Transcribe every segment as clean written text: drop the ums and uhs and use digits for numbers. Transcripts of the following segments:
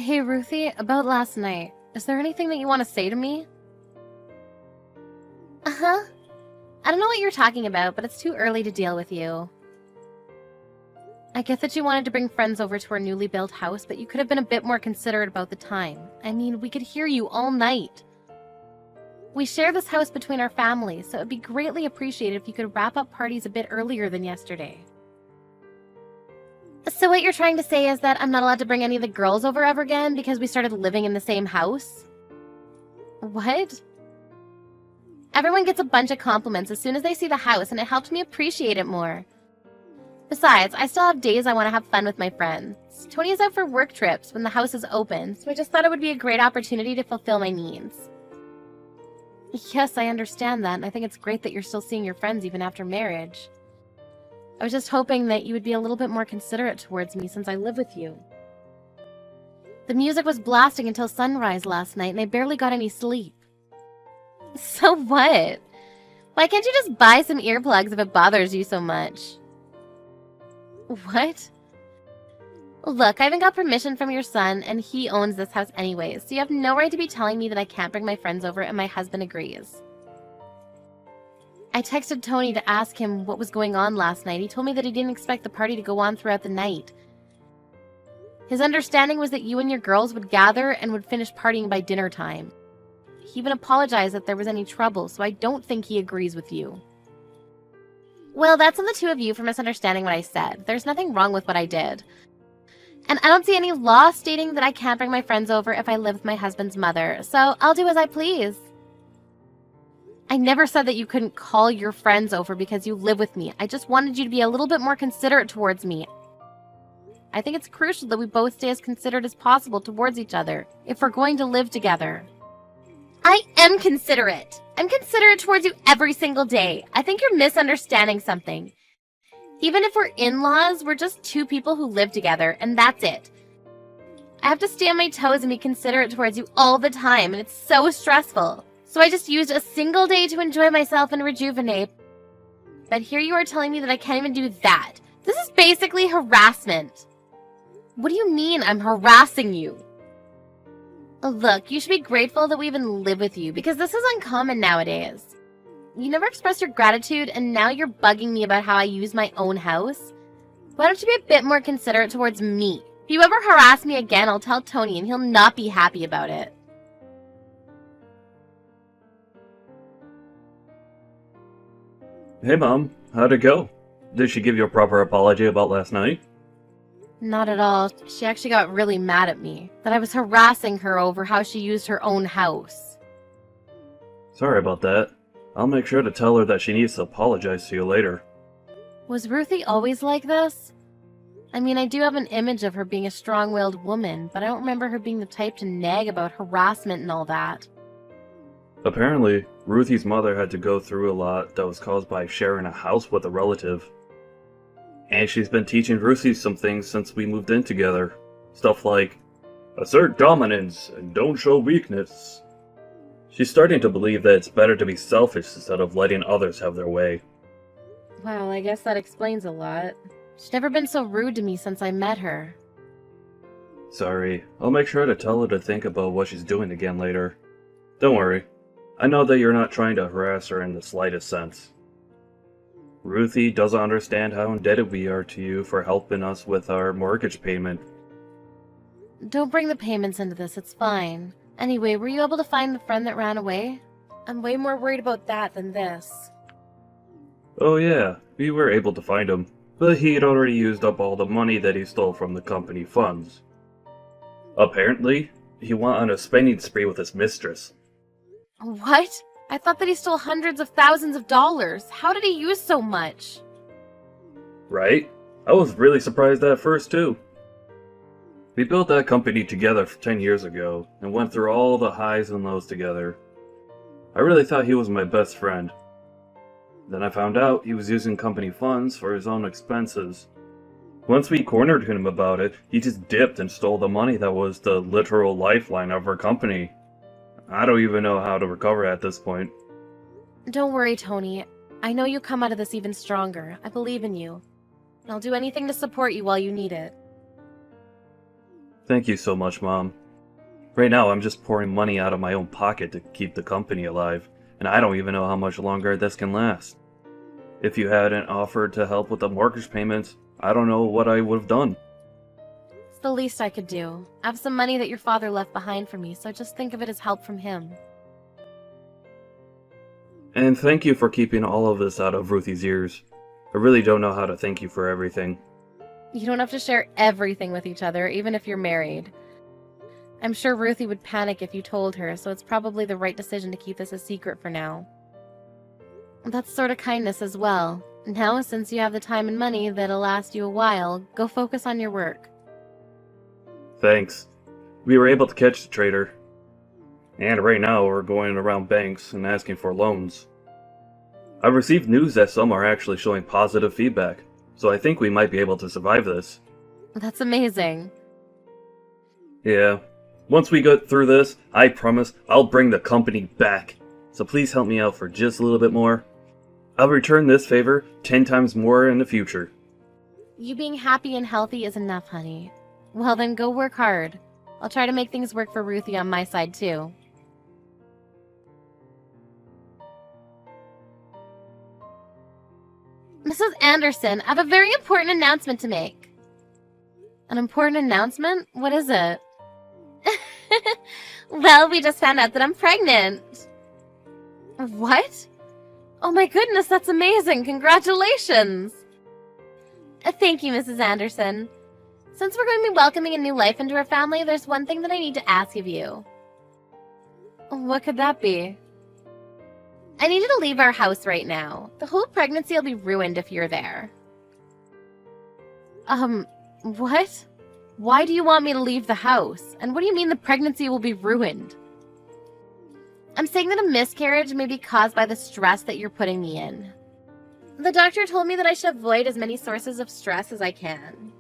Hey, Ruthie, about last night. Is there anything that you want to say to me? Uh-huh. I don't know what you're talking about, but it's too early to deal with you. I get that you wanted to bring friends over to our newly built house, but you could have been a bit more considerate about the time. I mean, we could hear you all night. We share this house between our families, so it'd be greatly appreciated if you could wrap up parties a bit earlier than yesterday. So what you're trying to say is that I'm not allowed to bring any of the girls over ever again because we started living in the same house? What? Everyone gets a bunch of compliments as soon as they see the house, and it helped me appreciate it more. Besides, I still have days I want to have fun with my friends. Tony is out for work trips when the house is open, so I just thought it would be a great opportunity to fulfill my needs. Yes, I understand that, and I think it's great that you're still seeing your friends even after marriage. I was just hoping that you would be a little bit more considerate towards me since I live with you. The music was blasting until sunrise last night, and I barely got any sleep. So what? Why can't you just buy some earplugs if it bothers you so much? What? Look, I haven't got permission from your son, and he owns this house anyways, so you have no right to be telling me that I can't bring my friends over and my husband agrees. I texted Tony to ask him what was going on last night. He told me that he didn't expect the party to go on throughout the night. His understanding was that you and your girls would gather and would finish partying by dinner time. He even apologized if there was any trouble, so I don't think he agrees with you. Well, that's on the two of you for misunderstanding what I said. There's nothing wrong with what I did. And I don't see any law stating that I can't bring my friends over if I live with my husband's mother, so I'll do as I please. I never said that you couldn't call your friends over because you live with me. I just wanted you to be a little bit more considerate towards me. I think it's crucial that we both stay as considerate as possible towards each other if we're going to live together. I am considerate. I'm considerate towards you every single day. I think you're misunderstanding something. Even if we're in-laws, we're just two people who live together, and that's it. I have to stay on my toes and be considerate towards you all the time, and it's so stressful. So I just used a single day to enjoy myself and rejuvenate. But here you are telling me that I can't even do that. This is basically harassment. What do you mean I'm harassing you? Look, you should be grateful that we even live with you, because this is uncommon nowadays. You never expressed your gratitude, and now you're bugging me about how I use my own house? Why don't you be a bit more considerate towards me? If you ever harass me again, I'll tell Tony, and he'll not be happy about it. Hey Mom, how'd it go? Did she give you a proper apology about last night? Not at all. She actually got really mad at me, that I was harassing her over how she used her own house. Sorry about that. I'll make sure to tell her that she needs to apologize to you later. Was Ruthie always like this? I mean, I do have an image of her being a strong-willed woman, but I don't remember her being the type to nag about harassment and all that. Apparently, Ruthie's mother had to go through a lot that was caused by sharing a house with a relative. And she's been teaching Ruthie some things since we moved in together. Stuff like, assert dominance and don't show weakness. She's starting to believe that it's better to be selfish instead of letting others have their way. Well, I guess that explains a lot. She's never been so rude to me since I met her. Sorry, I'll make sure to tell her to think about what she's doing again later. Don't worry. I know that you're not trying to harass her in the slightest sense. Ruthie doesn't understand how indebted we are to you for helping us with our mortgage payment. Don't bring the payments into this, it's fine. Anyway, were you able to find the friend that ran away? I'm way more worried about that than this. Oh yeah, we were able to find him, but he had already used up all the money that he stole from the company funds. Apparently, he went on a spending spree with his mistress. What? I thought that he stole hundreds of thousands of dollars. How did he use so much? Right? I was really surprised at first too. We built that company together 10 years ago, and went through all the highs and lows together. I really thought he was my best friend. Then I found out he was using company funds for his own expenses. Once we cornered him about it, he just dipped and stole the money that was the literal lifeline of our company. I don't even know how to recover at this point. Don't worry, Tony. I know you'll come out of this even stronger. I believe in you. I'll do anything to support you while you need it. Thank you so much, Mom. Right now, I'm just pouring money out of my own pocket to keep the company alive, and I don't even know how much longer this can last. If you hadn't offered to help with the mortgage payments, I don't know what I would have done. It's the least I could do. I have some money that your father left behind for me, so just think of it as help from him. And thank you for keeping all of this out of Ruthie's ears. I really don't know how to thank you for everything. You don't have to share everything with each other, even if you're married. I'm sure Ruthie would panic if you told her, so it's probably the right decision to keep this a secret for now. That's sort of kindness as well. Now, since you have the time and money that'll last you a while, go focus on your work. Thanks. We were able to catch the traitor. And right now we're going around banks and asking for loans. I've received news that some are actually showing positive feedback, so I think we might be able to survive this. That's amazing. Yeah. Once we get through this, I promise I'll bring the company back. So please help me out for just a little bit more. I'll return this favor 10 times more in the future. You being happy and healthy is enough, honey. Well then, go work hard. I'll try to make things work for Ruthie on my side, too. Mrs. Anderson, I have a very important announcement to make. An important announcement? What is it? Well, we just found out that I'm pregnant. What? Oh my goodness, that's amazing. Congratulations. Thank you, Mrs. Anderson. Since we're going to be welcoming a new life into our family, there's one thing that I need to ask of you. What could that be? I need you to leave our house right now. The whole pregnancy will be ruined if you're there. What? Why do you want me to leave the house? And what do you mean the pregnancy will be ruined? I'm saying that a miscarriage may be caused by the stress that you're putting me in. The doctor told me that I should avoid as many sources of stress as I can.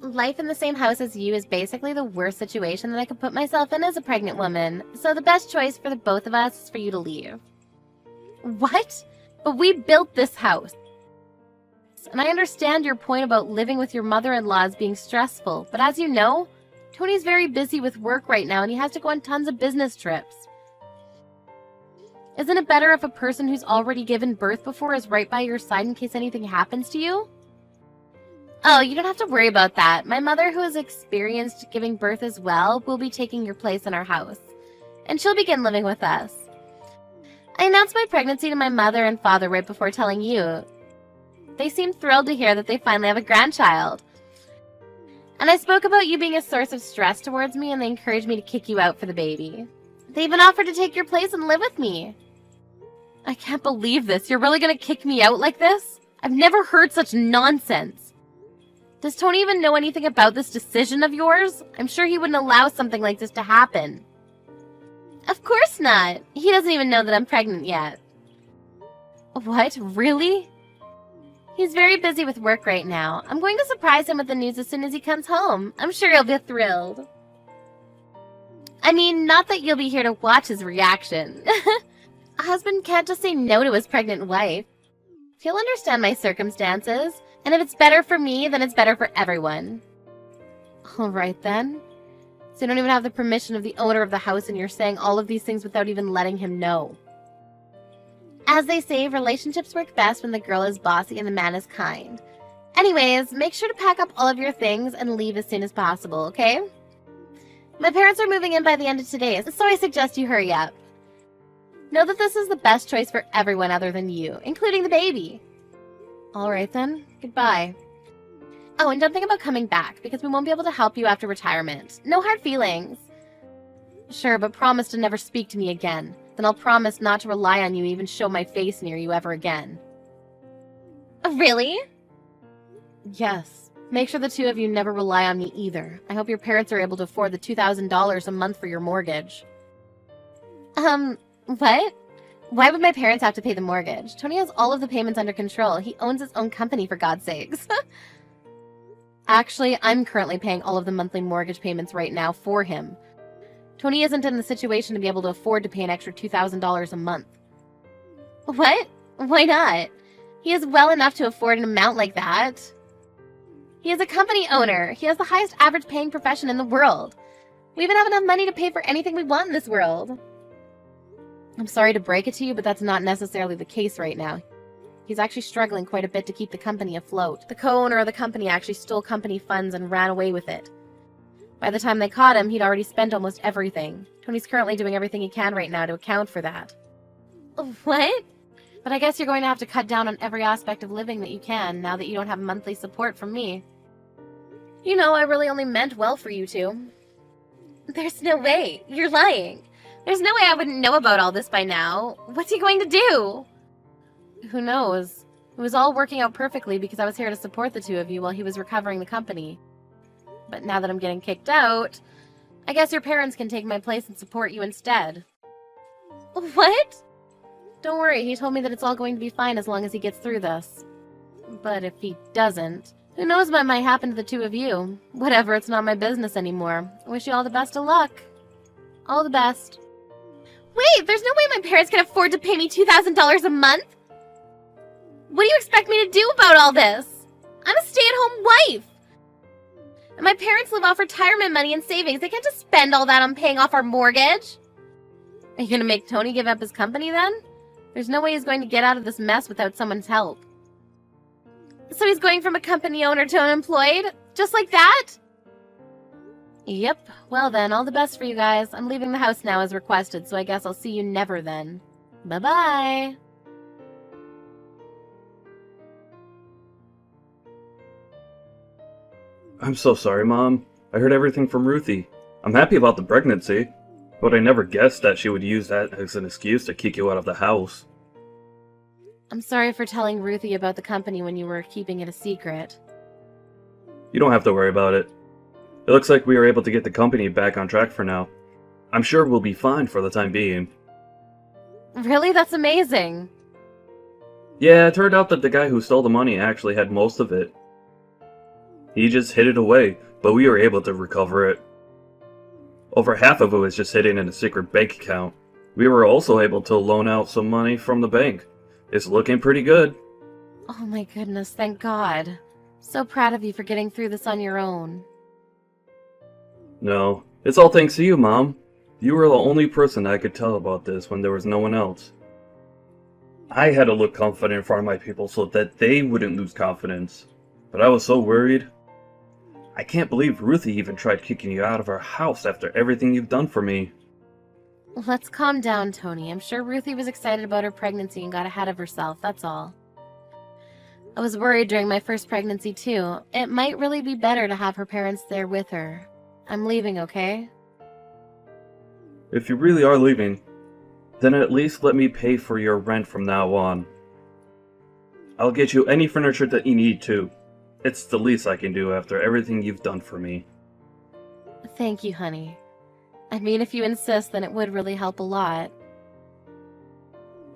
Life in the same house as you is basically the worst situation that I could put myself in as a pregnant woman, so the best choice for the both of us is for you to leave. What? But we built this house. And I understand your point about living with your mother-in-law as being stressful, but as you know, Tony's very busy with work right now and he has to go on tons of business trips. Isn't it better if a person who's already given birth before is right by your side in case anything happens to you? Oh, you don't have to worry about that. My mother, who has experienced giving birth as well, will be taking your place in our house. And she'll begin living with us. I announced my pregnancy to my mother and father right before telling you. They seemed thrilled to hear that they finally have a grandchild. And I spoke about you being a source of stress towards me, and they encouraged me to kick you out for the baby. They even offered to take your place and live with me. I can't believe this. You're really going to kick me out like this? I've never heard such nonsense. Does Tony even know anything about this decision of yours? I'm sure he wouldn't allow something like this to happen. Of course not. He doesn't even know that I'm pregnant yet. What? Really? He's very busy with work right now. I'm going to surprise him with the news as soon as he comes home. I'm sure he'll be thrilled. I mean, not that you'll be here to watch his reaction. A husband can't just say no to his pregnant wife. He'll understand my circumstances. And if it's better for me, then it's better for everyone. All right, then. So you don't even have the permission of the owner of the house and you're saying all of these things without even letting him know. As they say, relationships work best when the girl is bossy and the man is kind. Anyways, make sure to pack up all of your things and leave as soon as possible, okay? My parents are moving in by the end of today, so I suggest you hurry up. Know that this is the best choice for everyone other than you, including the baby. All right, then. Goodbye. Oh, and don't think about coming back, because we won't be able to help you after retirement. No hard feelings. Sure, but promise to never speak to me again. Then I'll promise not to rely on you and even show my face near you ever again. Really? Yes. Make sure the two of you never rely on me either. I hope your parents are able to afford the $2,000 a month for your mortgage. What? Why would my parents have to pay the mortgage? Tony has all of the payments under control. He owns his own company, for God's sakes. Actually, I'm currently paying all of the monthly mortgage payments right now for him. Tony isn't in the situation to be able to afford to pay an extra $2,000 a month. What? Why not? He is well enough to afford an amount like that. He is a company owner. He has the highest average paying profession in the world. We even have enough money to pay for anything we want in this world. I'm sorry to break it to you, but that's not necessarily the case right now. He's actually struggling quite a bit to keep the company afloat. The co-owner of the company actually stole company funds and ran away with it. By the time they caught him, he'd already spent almost everything. Tony's currently doing everything he can right now to account for that. What? But I guess you're going to have to cut down on every aspect of living that you can, now that you don't have monthly support from me. You know, I really only meant well for you two. There's no way. You're lying. There's no way I wouldn't know about all this by now. What's he going to do? Who knows? It was all working out perfectly because I was here to support the two of you while he was recovering the company. But now that I'm getting kicked out, I guess your parents can take my place and support you instead. What? Don't worry, he told me that it's all going to be fine as long as he gets through this. But if he doesn't, who knows what might happen to the two of you? Whatever, it's not my business anymore. I wish you all the best of luck. All the best. Wait, there's no way my parents can afford to pay me $2,000 a month? What do you expect me to do about all this? I'm a stay-at-home wife. And my parents live off retirement money and savings. They can't just spend all that on paying off our mortgage. Are you going to make Tony give up his company then? There's no way he's going to get out of this mess without someone's help. So he's going from a company owner to unemployed? Just like that? Yep. Well then, all the best for you guys. I'm leaving the house now as requested, so I guess I'll see you never then. Bye-bye. I'm so sorry, Mom. I heard everything from Ruthie. I'm happy about the pregnancy, but I never guessed that she would use that as an excuse to kick you out of the house. I'm sorry for telling Ruthie about the company when you were keeping it a secret. You don't have to worry about it. It looks like we are able to get the company back on track for now. I'm sure we'll be fine for the time being. Really? That's amazing. Yeah, it turned out that the guy who stole the money actually had most of it. He just hid it away, but we were able to recover it. Over half of it was just hidden in a secret bank account. We were also able to loan out some money from the bank. It's looking pretty good. Oh my goodness, thank God. So proud of you for getting through this on your own. No, it's all thanks to you, Mom. You were the only person I could tell about this when there was no one else. I had to look confident in front of my people so that they wouldn't lose confidence. But I was so worried. I can't believe Ruthie even tried kicking you out of our house after everything you've done for me. Let's calm down, Tony. I'm sure Ruthie was excited about her pregnancy and got ahead of herself, that's all. I was worried during my first pregnancy, too. It might really be better to have her parents there with her. I'm leaving, okay? If you really are leaving, then at least let me pay for your rent from now on. I'll get you any furniture that you need, too. It's the least I can do after everything you've done for me. Thank you, honey. I mean, if you insist, then it would really help a lot.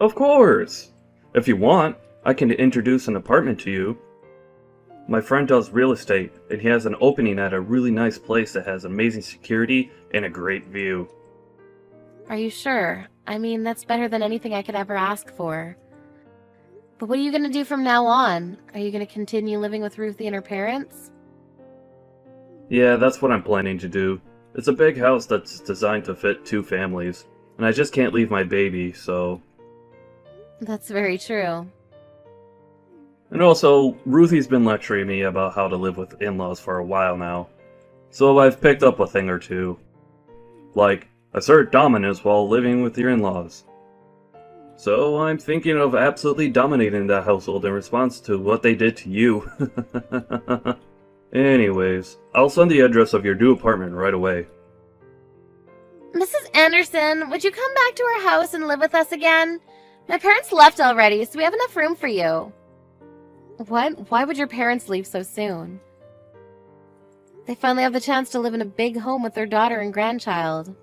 Of course! If you want, I can introduce an apartment to you. My friend does real estate, and he has an opening at a really nice place that has amazing security and a great view. Are you sure? I mean, that's better than anything I could ever ask for. But what are you going to do from now on? Are you going to continue living with Ruthie and her parents? Yeah, that's what I'm planning to do. It's a big house that's designed to fit 2 families, and I just can't leave my baby, so... That's very true. And also, Ruthie's been lecturing me about how to live with in-laws for a while now, so I've picked up a thing or two. Like, assert dominance while living with your in-laws. So I'm thinking of absolutely dominating that household in response to what they did to you. Anyways, I'll send the address of your new apartment right away. Mrs. Anderson, would you come back to our house and live with us again? My parents left already, so we have enough room for you. What? Why would your parents leave so soon? They finally have the chance to live in a big home with their daughter and grandchild.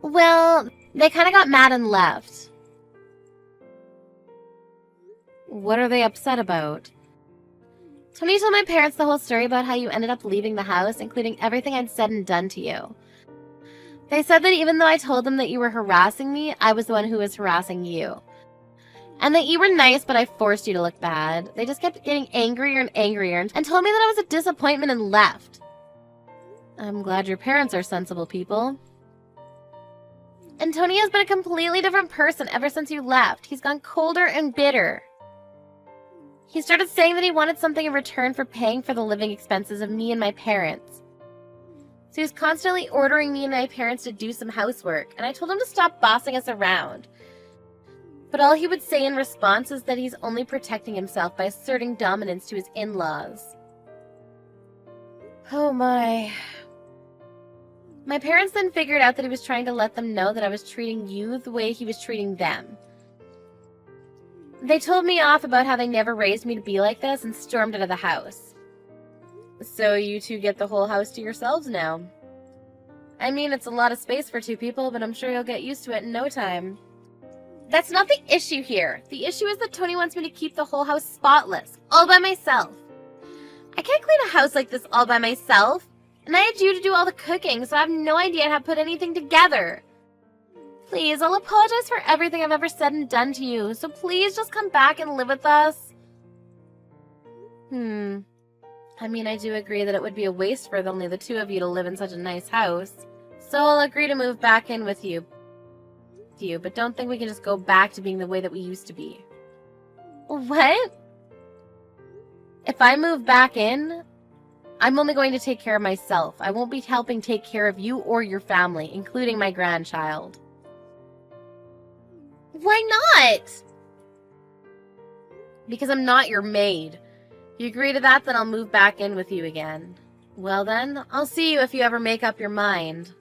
Well, they kind of got mad and left. What are they upset about? Tony told my parents the whole story about how you ended up leaving the house, including everything I'd said and done to you. They said that even though I told them that you were harassing me, I was the one who was harassing you. And that you were nice, but I forced you to look bad. They just kept getting angrier and angrier and told me that I was a disappointment and left. I'm glad your parents are sensible people. And Tony has been a completely different person ever since you left. He's gone colder and bitter. He started saying that he wanted something in return for paying for the living expenses of me and my parents. So he was constantly ordering me and my parents to do some housework, and I told him to stop bossing us around. But all he would say in response is that he's only protecting himself by asserting dominance to his in-laws. Oh my. My parents then figured out that he was trying to let them know that I was treating you the way he was treating them. They told me off about how they never raised me to be like this and stormed out of the house. So you two get the whole house to yourselves now. I mean, it's a lot of space for two people, but I'm sure you'll get used to it in no time. That's not the issue here. The issue is that Tony wants me to keep the whole house spotless, all by myself. I can't clean a house like this all by myself. And I had you to do all the cooking, so I have no idea how to put anything together. Please, I'll apologize for everything I've ever said and done to you, so please just come back and live with us. I mean, I do agree that it would be a waste for only the two of you to live in such a nice house. So I'll agree to move back in with you. But don't think we can just go back to being the way that we used to be. What? If I move back in, I'm only going to take care of myself. I won't be helping take care of you or your family, including my grandchild. Why not? Because I'm not your maid. You agree to that, then I'll move back in with you again. Well then, I'll see you if you ever make up your mind.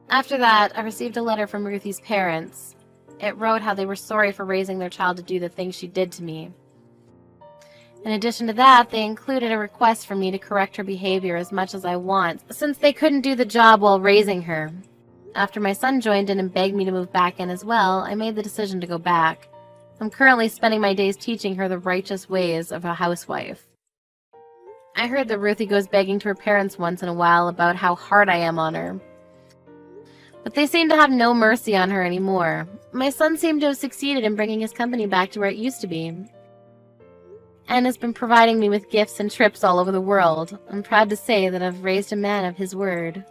After that, I received a letter from Ruthie's parents. It wrote how they were sorry for raising their child to do the things she did to me. In addition to that, they included a request for me to correct her behavior as much as I want, since they couldn't do the job while raising her. After my son joined in and begged me to move back in as well, I made the decision to go back. I'm currently spending my days teaching her the righteous ways of a housewife. I heard that Ruthie goes begging to her parents once in a while about how hard I am on her. But they seem to have no mercy on her anymore. My son seemed to have succeeded in bringing his company back to where it used to be, and has been providing me with gifts and trips all over the world. I'm proud to say that I've raised a man of his word.